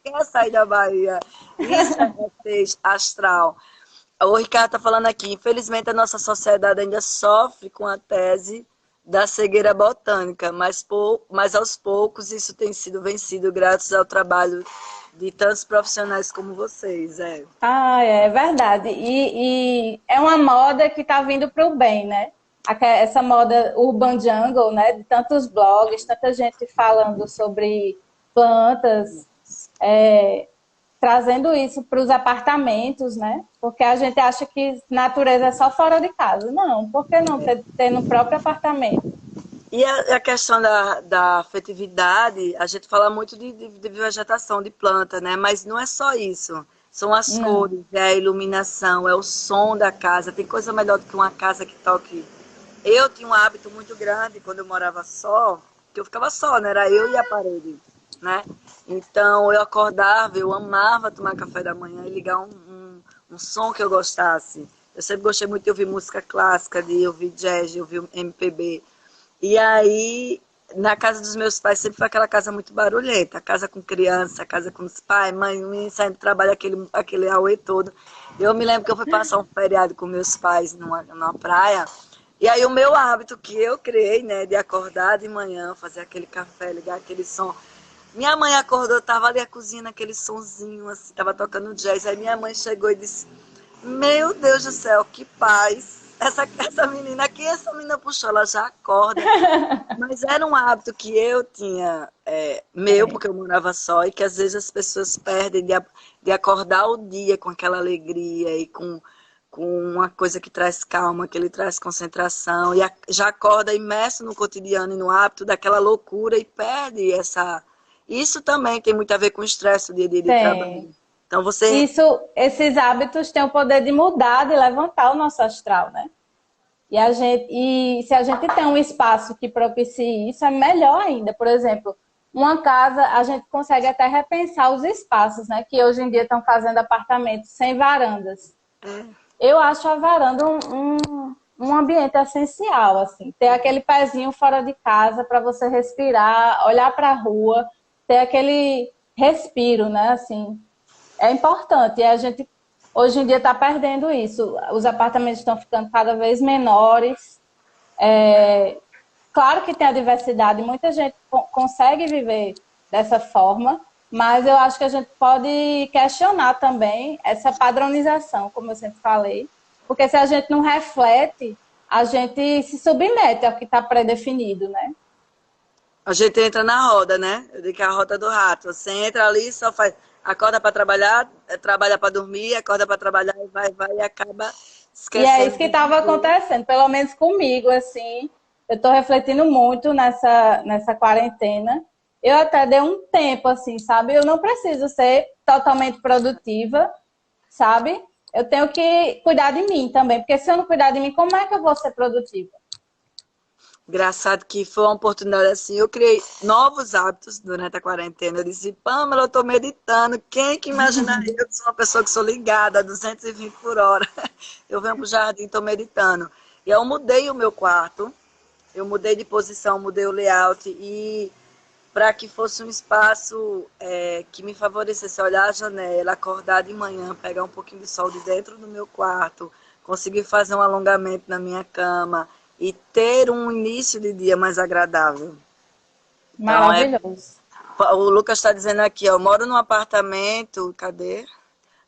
[SPEAKER 1] Quer sair da Bahia? Isso é astral. O Ricardo está falando aqui, infelizmente a nossa sociedade ainda sofre com a tese da cegueira botânica, mas aos poucos isso tem sido vencido graças ao trabalho de tantos profissionais como vocês.
[SPEAKER 2] É verdade. E é uma moda que está vindo para o bem, né? Essa moda Urban Jungle, né? De tantos blogs, tanta gente falando sobre plantas, trazendo isso para os apartamentos, né? Porque a gente acha que natureza é só fora de casa. Não, por que não ter no próprio apartamento?
[SPEAKER 1] E a questão da afetividade, a gente fala muito de vegetação, de planta, né? Mas não é só isso. São as cores, é a iluminação, é o som da casa. Tem coisa melhor do que uma casa que toque. Eu tinha um hábito muito grande quando eu morava só, que eu ficava só, né? Era eu e a parede, né? Então eu acordava, eu amava tomar café da manhã e ligar um som que eu gostasse. Eu sempre gostei muito de ouvir música clássica, de ouvir jazz, de ouvir MPB. E aí, na casa dos meus pais, sempre foi aquela casa muito barulhenta. Casa com criança, casa com os pais, mãe, menino saindo do trabalho, aquele auê todo. Eu me lembro que eu fui passar um feriado com meus pais numa praia. E aí o meu hábito que eu criei, né, de acordar de manhã, fazer aquele café, ligar aquele som. Minha mãe acordou, tava ali a cozinha, aquele sonzinho, assim, tava tocando jazz. Aí minha mãe chegou e disse, meu Deus do céu, que paz. Essa menina aqui, essa menina puxou, ela já acorda. Mas era um hábito que eu tinha, porque eu morava só, e que às vezes as pessoas perdem de acordar o dia com aquela alegria e com uma coisa que traz calma, que ele traz concentração, e já acorda imerso no cotidiano e no hábito daquela loucura e perde essa... Isso também tem muito a ver com o estresse do dia a dia de trabalho. Então
[SPEAKER 2] esses hábitos têm o poder de mudar, de levantar o nosso astral, né? E se a gente tem um espaço que propicie isso, é melhor ainda. Por exemplo, uma casa, a gente consegue até repensar os espaços, né? Que hoje em dia estão fazendo apartamentos sem varandas. Eu acho a varanda um ambiente essencial, assim. Ter aquele pezinho fora de casa para você respirar, olhar para a rua, ter aquele respiro, né? Assim, é importante. E a gente, hoje em dia, está perdendo isso. Os apartamentos estão ficando cada vez menores. Claro que tem a diversidade, muita gente consegue viver dessa forma, mas eu acho que a gente pode questionar também essa padronização, como eu sempre falei, porque se a gente não reflete, a gente se submete ao que está pré-definido, né?
[SPEAKER 1] A gente entra na roda, né? Eu digo que é a roda do rato. Você entra ali, só faz... Acorda para trabalhar, trabalha para dormir, acorda para trabalhar e vai e acaba esquecendo.
[SPEAKER 2] E é isso que estava acontecendo, pelo menos comigo, assim. Eu estou refletindo muito nessa quarentena. Eu até dei um tempo, assim, sabe? Eu não preciso ser totalmente produtiva, sabe? eu tenho que cuidar de mim também, porque se eu não cuidar de mim, como é que eu vou ser produtiva?
[SPEAKER 1] Engraçado que foi uma oportunidade assim, eu criei novos hábitos durante a quarentena. Eu disse, Pamela, eu tô meditando. Quem que imaginaria que eu sou uma pessoa que sou ligada a 220 por hora? Eu venho pro jardim, tô meditando. E eu mudei o meu quarto, eu mudei de posição, mudei o layout e para que fosse um espaço que me favorecesse olhar a janela, acordar de manhã, pegar um pouquinho de sol de dentro do meu quarto, conseguir fazer um alongamento na minha cama e ter um início de dia mais agradável. Então,
[SPEAKER 2] Maravilhoso.
[SPEAKER 1] o Lucas está dizendo aqui, ó, eu moro num apartamento, cadê?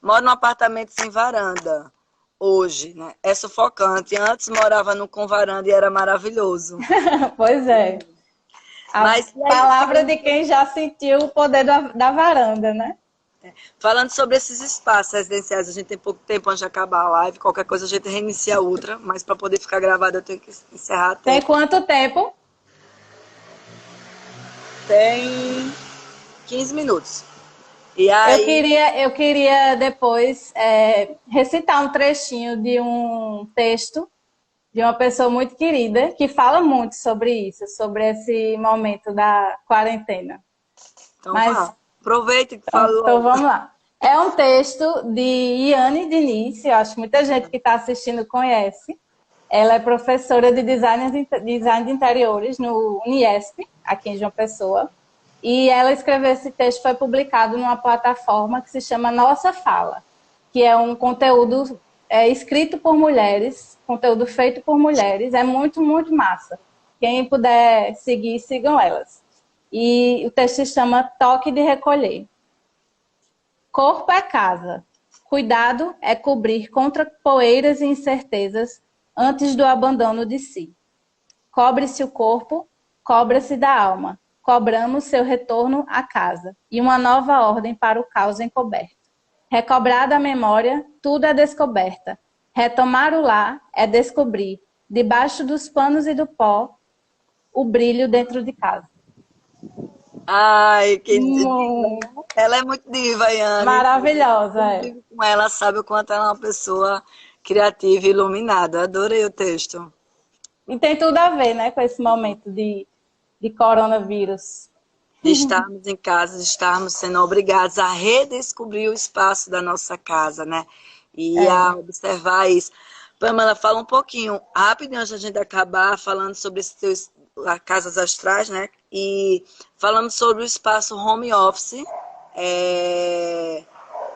[SPEAKER 1] Moro num apartamento sem varanda, hoje, né? É sufocante. Antes morava no com varanda e era maravilhoso.
[SPEAKER 2] Pois é. A
[SPEAKER 1] Mas, e aí,
[SPEAKER 2] palavra de quem já sentiu o poder da varanda, né?
[SPEAKER 1] falando sobre esses espaços residenciais, a gente tem pouco tempo antes de acabar a live, qualquer coisa a gente reinicia outra, mas para poder ficar gravado eu tenho que encerrar a
[SPEAKER 2] Tem
[SPEAKER 1] tempo.
[SPEAKER 2] quanto tempo?
[SPEAKER 1] Tem 15 minutos. E
[SPEAKER 2] Eu
[SPEAKER 1] aí,
[SPEAKER 2] queria, eu queria depois recitar um trechinho de um texto de uma pessoa muito querida que fala muito sobre isso, sobre esse momento da quarentena.
[SPEAKER 1] então
[SPEAKER 2] Mas,
[SPEAKER 1] vá, aproveita que
[SPEAKER 2] então,
[SPEAKER 1] falou.
[SPEAKER 2] vamos lá. É um texto de Iane Diniz, eu acho que muita gente que está assistindo conhece. Ela é professora de design de interiores no Uniesp, aqui em João Pessoa. E ela escreveu esse texto, foi publicado numa plataforma que se chama Nossa Fala, que é um conteúdo escrito por mulheres, conteúdo feito por mulheres, é muito, muito massa. Quem puder seguir, sigam elas. E o texto se chama Toque de Recolher. Corpo é casa. Cuidado é cobrir contra poeiras e incertezas antes do abandono de si. Cobre-se o corpo, cobra-se da alma. Cobramos seu retorno à casa e uma nova ordem para o caos encoberto. Recobrada a memória, tudo é descoberta. Retomar o lar é descobrir, debaixo dos panos e do pó, o brilho dentro de casa.
[SPEAKER 1] Ai, que diva. Ela é muito diva, Yane.
[SPEAKER 2] Maravilhosa,
[SPEAKER 1] Quem
[SPEAKER 2] é.
[SPEAKER 1] vive com ela sabe o quanto ela é uma pessoa criativa e iluminada. Adorei o texto.
[SPEAKER 2] E tem tudo a ver, né, com esse momento de coronavírus.
[SPEAKER 1] De estarmos em casa, de estarmos sendo obrigados a redescobrir o espaço da nossa casa, né? E a
[SPEAKER 2] É.
[SPEAKER 1] observar isso. Pamela, fala um pouquinho, rápido, antes da gente acabar, falando sobre esses teus casas astrais, né? E falando sobre o espaço home office, é,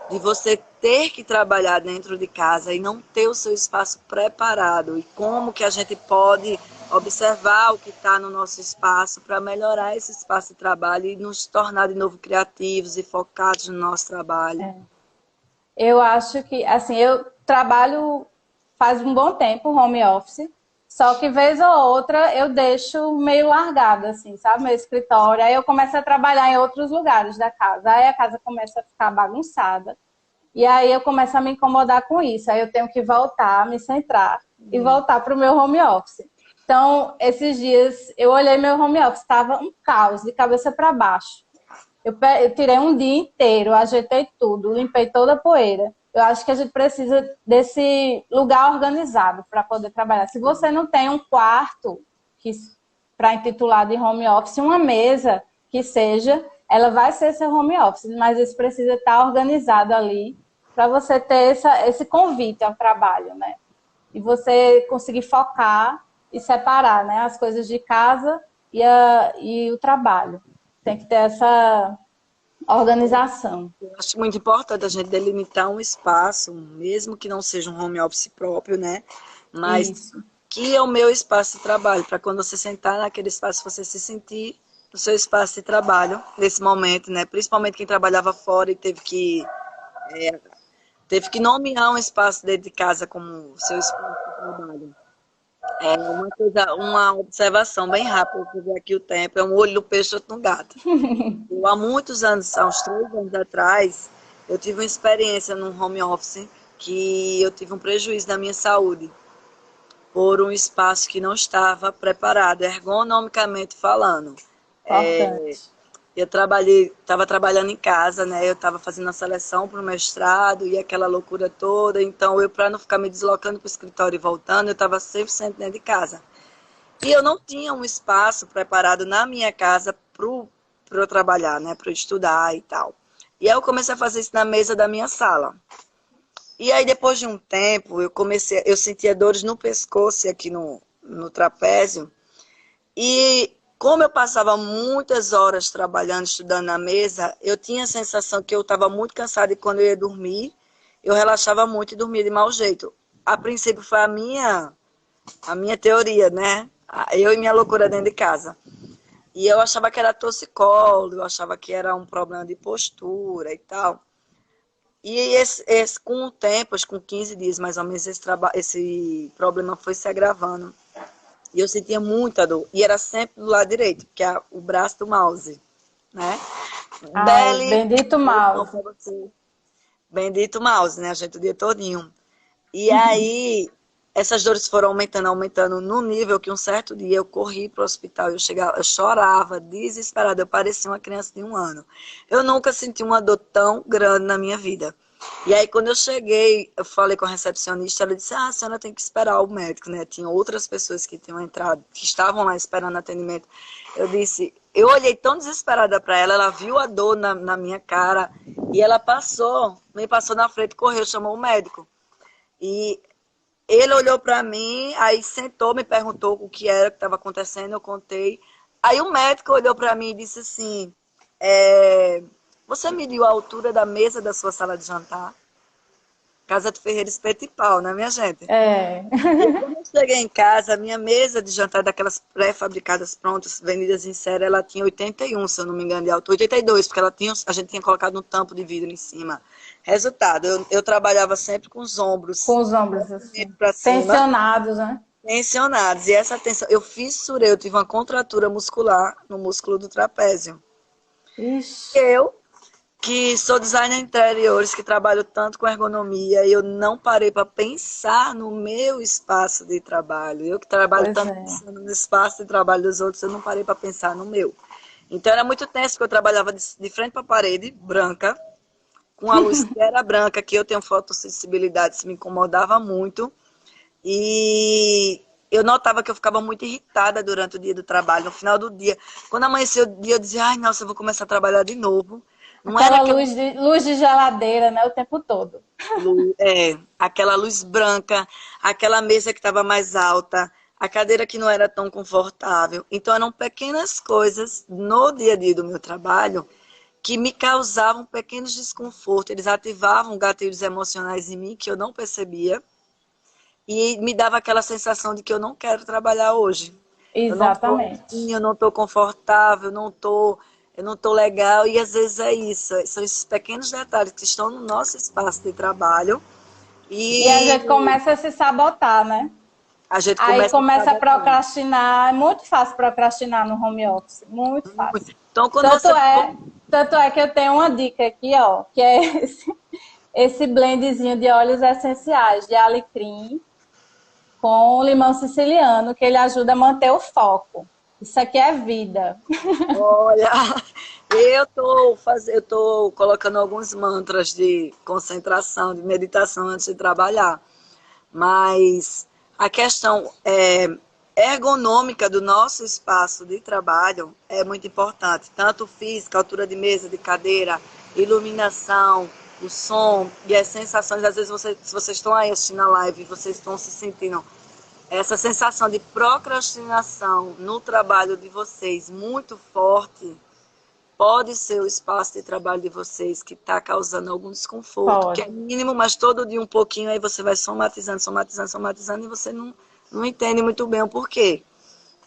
[SPEAKER 1] de você ter que trabalhar dentro de casa e não ter o seu espaço preparado. E como que a gente pode observar o que está no nosso espaço para melhorar esse espaço de trabalho e nos tornar de novo criativos e focados no nosso trabalho.
[SPEAKER 2] Eu acho que, assim, eu trabalho faz um bom tempo home office, só que vez ou outra eu deixo meio largado, assim, sabe? Meu escritório. Aí eu começo a trabalhar em outros lugares da casa. Aí a casa começa a ficar bagunçada. E aí eu começo a me incomodar com isso. Aí eu tenho que voltar, me centrar e voltar para o meu home office. Então, esses dias eu olhei meu home office, estava um caos, de cabeça para baixo. Eu tirei um dia inteiro, ajeitei tudo, limpei toda a poeira. Eu acho que a gente precisa desse lugar organizado para poder trabalhar. Se você não tem um quarto para intitular de home office, uma mesa que seja, ela vai ser seu home office, mas isso precisa estar organizado ali para você ter esse convite ao trabalho, né? E você conseguir focar e separar, né, as coisas de casa e o trabalho. Tem que ter essa organização.
[SPEAKER 1] Eu acho muito importante a gente delimitar um espaço, mesmo que não seja um home office próprio, né? Mas
[SPEAKER 2] Isso.
[SPEAKER 1] que é o meu espaço de trabalho, para quando você sentar naquele espaço, você se sentir no seu espaço de trabalho, nesse momento, né? Principalmente quem trabalhava fora e teve que nomear um espaço dentro de casa como seu espaço de trabalho. É uma coisa, uma observação bem rápida, vou ver aqui o tempo, é um olho no peixe, outro no gato. Eu, há muitos anos, há uns 3 anos atrás, eu tive uma experiência num home office que eu tive um prejuízo na minha saúde por um espaço que não estava preparado, ergonomicamente falando.
[SPEAKER 2] Importante.
[SPEAKER 1] estava trabalhando em casa, né? Eu estava fazendo a seleção para o mestrado e aquela loucura toda. Então, para não ficar me deslocando para o escritório e voltando, eu estava 100% dentro de casa. E eu não tinha um espaço preparado na minha casa para eu trabalhar, né? Para eu estudar e tal. E aí eu comecei a fazer isso na mesa da minha sala. E aí, depois de um tempo, eu sentia dores no pescoço e aqui no trapézio. E como eu passava muitas horas trabalhando, estudando na mesa, eu tinha a sensação que eu estava muito cansada e quando eu ia dormir, eu relaxava muito e dormia de mau jeito. A princípio foi a minha teoria, né? Eu e minha loucura dentro de casa. E eu achava que era torcicolo, eu achava que era um problema de postura e tal. E com o tempo, acho que com 15 dias mais ou menos, esse problema foi se agravando. E eu sentia muita dor. E era sempre do lado direito, que é o braço do mouse, né?
[SPEAKER 2] Ai,
[SPEAKER 1] Beli,
[SPEAKER 2] bendito mouse.
[SPEAKER 1] bendito mouse, né? A gente o dia todinho. E aí, essas dores foram aumentando, aumentando, no nível que um certo dia eu corri para o hospital. Eu chorava, desesperada. Eu parecia uma criança de 1 ano. Eu nunca senti uma dor tão grande na minha vida. E aí, quando eu cheguei, eu falei com a recepcionista, ela disse, a senhora tem que esperar o médico, né? Tinha outras pessoas que tinham entrado, que estavam lá esperando atendimento. Eu olhei tão desesperada para ela, ela viu a dor na minha cara, e ela me passou na frente, correu, chamou o médico. E ele olhou para mim, aí sentou, me perguntou o que era que estava acontecendo, eu contei. Aí o médico olhou para mim e disse assim, você mediu a altura da mesa da sua sala de jantar? Casa de Ferreira, espeto e pau, né, minha gente?
[SPEAKER 2] É.
[SPEAKER 1] E quando eu cheguei em casa, a minha mesa de jantar, daquelas pré-fabricadas prontas, vendidas em série, ela tinha 81, se eu não me engano, de altura. 82, porque a gente tinha colocado um tampo de vidro em cima. Resultado, eu trabalhava sempre com os ombros
[SPEAKER 2] Com os ombros assim,
[SPEAKER 1] para cima,
[SPEAKER 2] tensionados, né?
[SPEAKER 1] tensionados. E essa tensão, eu fissurei, eu tive uma contratura muscular no músculo do trapézio.
[SPEAKER 2] Ixi,
[SPEAKER 1] Eu, que sou designer de interiores, que trabalho tanto com ergonomia, e eu não parei para pensar no meu espaço de trabalho. Eu que trabalho
[SPEAKER 2] pois
[SPEAKER 1] tanto
[SPEAKER 2] é.
[SPEAKER 1] pensando no espaço de trabalho dos outros, eu não parei para pensar no meu. Então era muito tenso, porque eu trabalhava de frente para a parede, branca, com a luz que era branca, que eu tenho fotossensibilidade, isso me incomodava muito. E eu notava que eu ficava muito irritada durante o dia do trabalho, no final do dia. Quando amanhecia o dia, eu dizia, ai, nossa, eu vou começar a trabalhar de novo. Não era
[SPEAKER 2] Aquela
[SPEAKER 1] aquela
[SPEAKER 2] luz de geladeira, né? O tempo todo.
[SPEAKER 1] aquela luz branca, aquela mesa que estava mais alta, a cadeira que não era tão confortável. Então eram pequenas coisas no dia a dia do meu trabalho que me causavam pequenos desconfortos. Eles ativavam gatilhos emocionais em mim que eu não percebia e me dava aquela sensação de que eu não quero trabalhar hoje. Eu não estou
[SPEAKER 2] Exatamente.
[SPEAKER 1] assim, eu não estou confortável, eu não estou legal. E às vezes é isso, são esses pequenos detalhes que estão no nosso espaço de trabalho
[SPEAKER 2] E a
[SPEAKER 1] e
[SPEAKER 2] gente começa a se sabotar, né?
[SPEAKER 1] a gente
[SPEAKER 2] Aí
[SPEAKER 1] começa a
[SPEAKER 2] começa a
[SPEAKER 1] sabotar.
[SPEAKER 2] procrastinar. É muito fácil procrastinar no home office. Muito fácil.
[SPEAKER 1] Então, quando
[SPEAKER 2] Tanto
[SPEAKER 1] você...
[SPEAKER 2] é, tanto é que eu tenho uma dica aqui, ó, que é esse blendzinho de óleos essenciais de alecrim com limão siciliano, que ele ajuda a manter o foco. Isso aqui é vida.
[SPEAKER 1] Olha, eu tô colocando alguns mantras de concentração, de meditação antes de trabalhar. Mas a questão ergonômica do nosso espaço de trabalho é muito importante. Tanto física, altura de mesa, de cadeira, iluminação, o som e as sensações. Às vezes, se vocês estão aí assistindo a live, vocês estão se sentindo essa sensação de procrastinação no trabalho de vocês muito forte, pode ser o espaço de trabalho de vocês que está causando algum desconforto, que é
[SPEAKER 2] Pode.
[SPEAKER 1] mínimo, mas todo dia um pouquinho, aí você vai somatizando, somatizando, somatizando, e você não entende muito bem o porquê,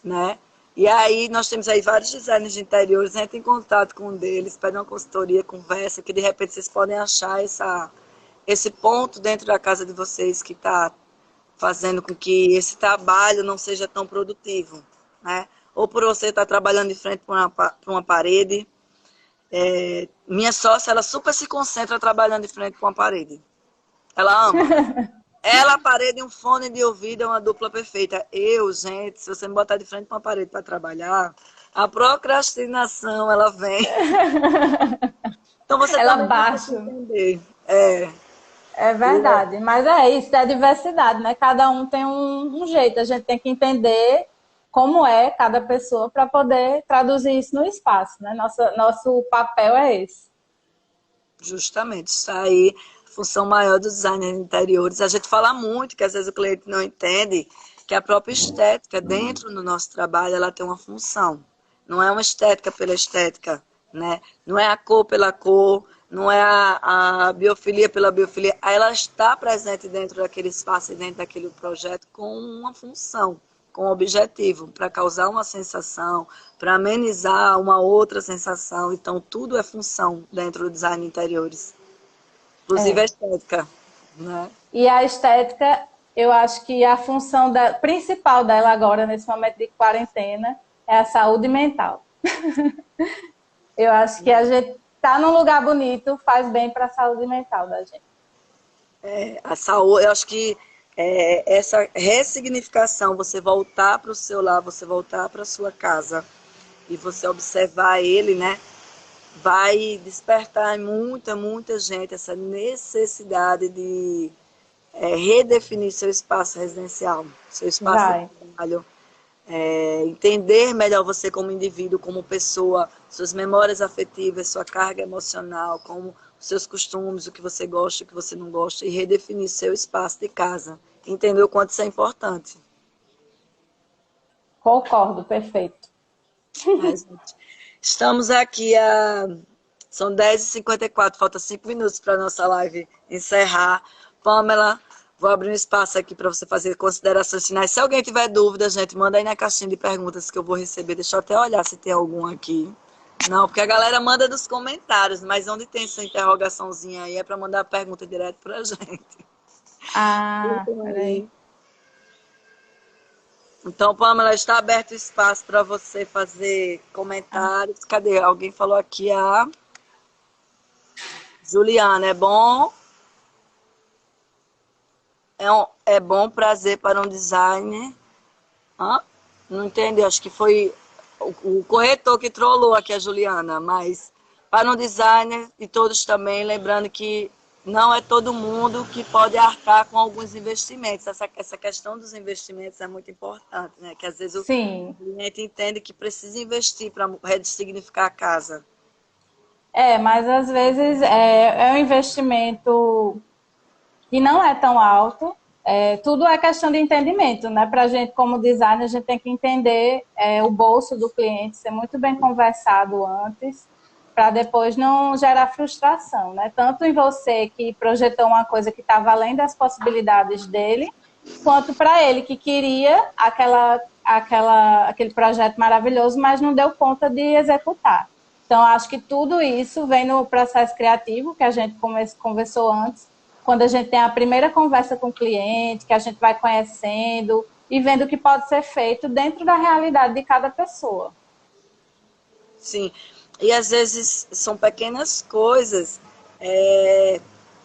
[SPEAKER 1] né? E aí nós temos aí vários designers de interiores, entra em contato com um deles, pede uma consultoria, conversa, que de repente vocês podem achar esse ponto dentro da casa de vocês que está fazendo com que esse trabalho não seja tão produtivo, né? Ou por você estar trabalhando de frente para uma parede. Minha sócia, ela super se concentra trabalhando de frente para uma parede. Ela ama. Ela, a parede e um fone de ouvido é uma dupla perfeita. Eu, gente, se você me botar de frente para uma parede para trabalhar, A procrastinação, ela vem. Então você
[SPEAKER 2] Ela
[SPEAKER 1] também
[SPEAKER 2] baixa.
[SPEAKER 1] precisa entender. É.
[SPEAKER 2] É verdade, mas é isso, é diversidade, né? Cada um tem um jeito, a gente tem que entender como é cada pessoa para poder traduzir isso no espaço, né? Nosso papel é esse.
[SPEAKER 1] Justamente, está aí a função maior dos designers de interiores. A gente fala muito, que às vezes o cliente não entende, que a própria estética dentro do nosso trabalho, ela tem uma função. Não é uma estética pela estética, né? Não é a cor pela cor, não é a biofilia pela biofilia. Ela está presente dentro daquele espaço e dentro daquele projeto com uma função, com um objetivo, para causar uma sensação, para amenizar uma outra sensação. Então, tudo é função dentro do design de interiores, inclusive a
[SPEAKER 2] É.
[SPEAKER 1] estética, né?
[SPEAKER 2] E a estética, eu acho que a função principal dela agora, nesse momento de quarentena, é a saúde mental. Eu acho que a gente tá num lugar bonito faz bem para a saúde mental da gente.
[SPEAKER 1] A saúde, eu acho que essa ressignificação, você voltar para o seu lar, você voltar para a sua casa e você observar ele, né? Vai despertar em muita gente essa necessidade de redefinir seu espaço residencial, seu espaço de
[SPEAKER 2] Vai.
[SPEAKER 1] trabalho, entender melhor você como indivíduo, como pessoa, suas memórias afetivas, sua carga emocional, como os seus costumes, o que você gosta, o que você não gosta, e redefinir seu espaço de casa. Entender o quanto isso é importante.
[SPEAKER 2] Concordo, perfeito.
[SPEAKER 1] Mas, estamos aqui são 10h54, falta 5 minutos para a nossa live encerrar. Pamela, vou abrir um espaço aqui para você fazer considerações finais. Se alguém tiver dúvida, gente, manda aí na caixinha de perguntas que eu vou receber. Deixa eu até olhar se tem algum aqui. Não, porque a galera manda nos comentários, mas onde tem essa interrogaçãozinha aí é para mandar a pergunta direto para a gente.
[SPEAKER 2] Ah, peraí.
[SPEAKER 1] Então, Pamela, está aberto o espaço para você fazer comentários. Cadê? Alguém falou aqui, a Juliana, é bom? É bom prazer para um designer. Hã? Não entendi, acho que foi o corretor que trollou aqui a Juliana, mas para um designer e todos também, lembrando que não é todo mundo que pode arcar com alguns investimentos. Essa questão dos investimentos é muito importante, né? Que às vezes o
[SPEAKER 2] Sim.
[SPEAKER 1] cliente entende que precisa investir para ressignificar a casa.
[SPEAKER 2] Mas às vezes é um investimento que não é tão alto. Tudo é questão de entendimento, né? Para a gente, como designer, a gente tem que entender o bolso do cliente, ser muito bem conversado antes, para depois não gerar frustração, né? Tanto em você que projetou uma coisa que estava além das possibilidades dele, quanto para ele que queria aquele projeto maravilhoso, mas não deu conta de executar. Então, acho que tudo isso vem no processo criativo, que a gente conversou antes, quando a gente tem a primeira conversa com o cliente, que a gente vai conhecendo e vendo o que pode ser feito dentro da realidade de cada pessoa.
[SPEAKER 1] Sim, e às vezes são pequenas coisas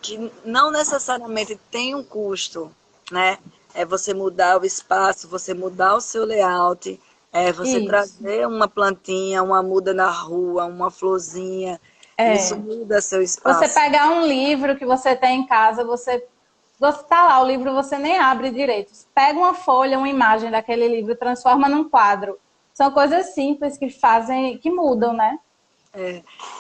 [SPEAKER 1] que não necessariamente têm um custo, né? É você mudar o espaço, você mudar o seu layout, você
[SPEAKER 2] Isso.
[SPEAKER 1] trazer uma plantinha, uma muda na rua, uma florzinha, isso muda seu
[SPEAKER 2] Você
[SPEAKER 1] espaço.
[SPEAKER 2] pegar um livro que você tem em casa, você tá lá, o livro você nem abre direito. Você pega uma folha, uma imagem daquele livro, transforma num quadro. São coisas simples que fazem, que mudam, né?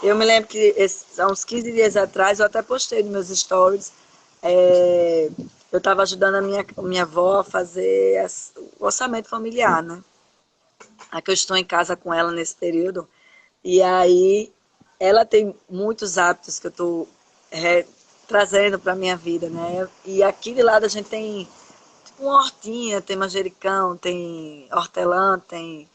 [SPEAKER 1] Eu me lembro que há uns 15 dias atrás, eu até postei nos meus stories, eu estava ajudando a minha avó a fazer o orçamento familiar, né? Aqui eu estou em casa com ela nesse período, e aí ela tem muitos hábitos que eu estou trazendo para a minha vida, né? E aqui de lado a gente tem tipo uma hortinha, tem manjericão, tem hortelã, tem...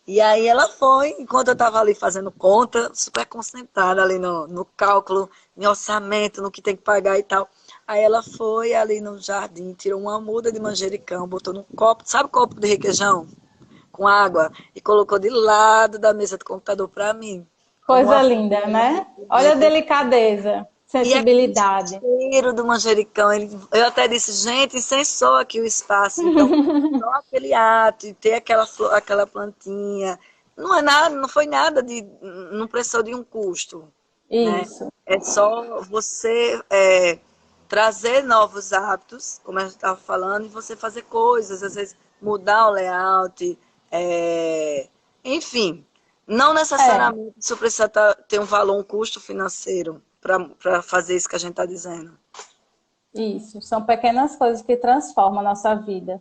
[SPEAKER 1] E aí ela foi, enquanto eu estava ali fazendo conta, super concentrada ali no cálculo, em orçamento, no que tem que pagar e tal. Aí ela foi ali no jardim, tirou uma muda de manjericão, botou num copo, sabe o copo de requeijão? Com água, e colocou de lado da mesa do computador para mim. Como
[SPEAKER 2] Coisa
[SPEAKER 1] uma
[SPEAKER 2] linda, né? Olha a delicadeza,
[SPEAKER 1] e aquele
[SPEAKER 2] sensibilidade.
[SPEAKER 1] cheiro do manjericão, eu até disse, gente, sensou aqui o espaço. Então, só aquele ato, e ter aquela plantinha, não é nada, não foi nada de, não precisou de um custo, né?
[SPEAKER 2] Isso,
[SPEAKER 1] É só você trazer novos hábitos, como a gente estava falando, e você fazer coisas, às vezes mudar o layout, enfim, não
[SPEAKER 2] é,
[SPEAKER 1] necessariamente isso precisa ter um valor, um custo financeiro para fazer isso que a gente está dizendo.
[SPEAKER 2] isso. São pequenas coisas que transformam a nossa vida.